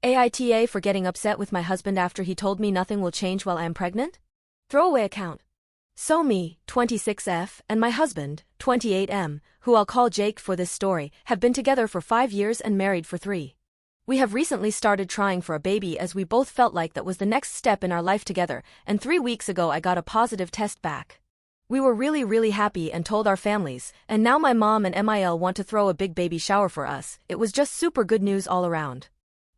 AITA for getting upset with my husband after he told me nothing will change while I am pregnant? Throwaway account. So me, 26F, and my husband, 28M, who I'll call Jake for this story, have been together for 5 years and married for 3. We have recently started trying for a baby as we both felt like that was the next step in our life together, and 3 weeks ago I got a positive test back. We were really happy and told our families, and now my mom and MIL want to throw a big baby shower for us. It was just super good news all around.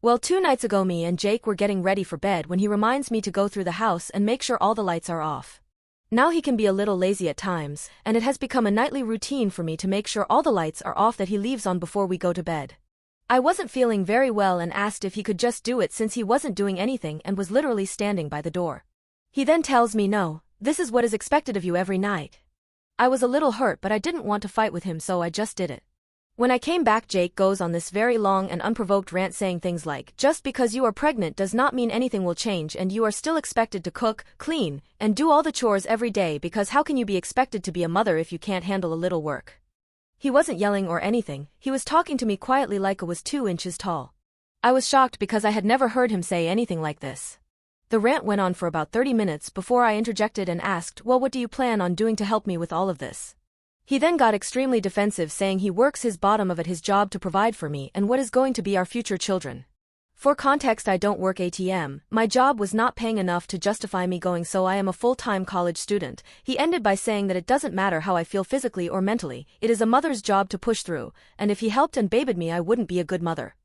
Well, 2 nights ago me and Jake were getting ready for bed when he reminds me to go through the house and make sure all the lights are off. Now he can be a little lazy at times, and it has become a nightly routine for me to make sure all the lights are off that he leaves on before we go to bed. I wasn't feeling very well and asked if he could just do it since he wasn't doing anything and was literally standing by the door. He then tells me no, this is what is expected of you every night. I was a little hurt but I didn't want to fight with him so I just did it. When I came back Jake goes on this very long and unprovoked rant saying things like, just because you are pregnant does not mean anything will change and you are still expected to cook, clean, and do all the chores every day because how can you be expected to be a mother if you can't handle a little work? He wasn't yelling or anything, he was talking to me quietly like I was 2 inches tall. I was shocked because I had never heard him say anything like this. The rant went on for about 30 minutes before I interjected and asked, well, what do you plan on doing to help me with all of this? He then got extremely defensive saying he works his bottom of at his job to provide for me and what is going to be our future children. For context, I don't work ATM, my job was not paying enough to justify me going so I am a full-time college student. He ended by saying that it doesn't matter how I feel physically or mentally, it is a mother's job to push through, and if he helped and babied me I wouldn't be a good mother.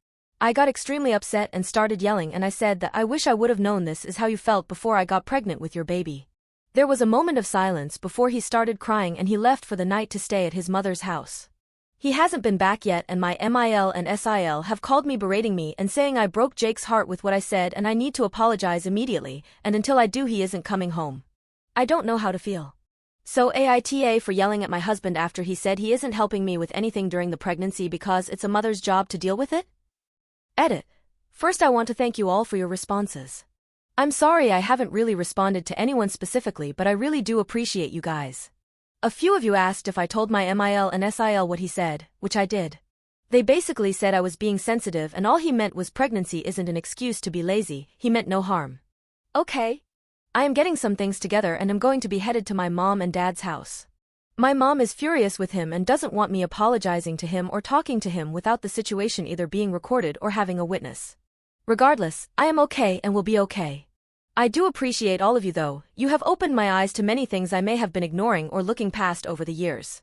I got extremely upset and started yelling and I said that I wish I would have known this is how you felt before I got pregnant with your baby. There was a moment of silence before he started crying and he left for the night to stay at his mother's house. He hasn't been back yet and my MIL and SIL have called me berating me and saying I broke Jake's heart with what I said and I need to apologize immediately, and until I do he isn't coming home. I don't know how to feel. So AITA for yelling at my husband after he said he isn't helping me with anything during the pregnancy because it's a mother's job to deal with it? Edit. First I want to thank you all for your responses. I'm sorry I haven't really responded to anyone specifically but I really do appreciate you guys. A few of you asked if I told my MIL and SIL what he said, which I did. They basically said I was being sensitive and all he meant was pregnancy isn't an excuse to be lazy, he meant no harm. Okay. I am getting some things together and am going to be headed to my mom and dad's house. My mom is furious with him and doesn't want me apologizing to him or talking to him without the situation either being recorded or having a witness. Regardless, I am okay and will be okay. I do appreciate all of you though, you have opened my eyes to many things I may have been ignoring or looking past over the years.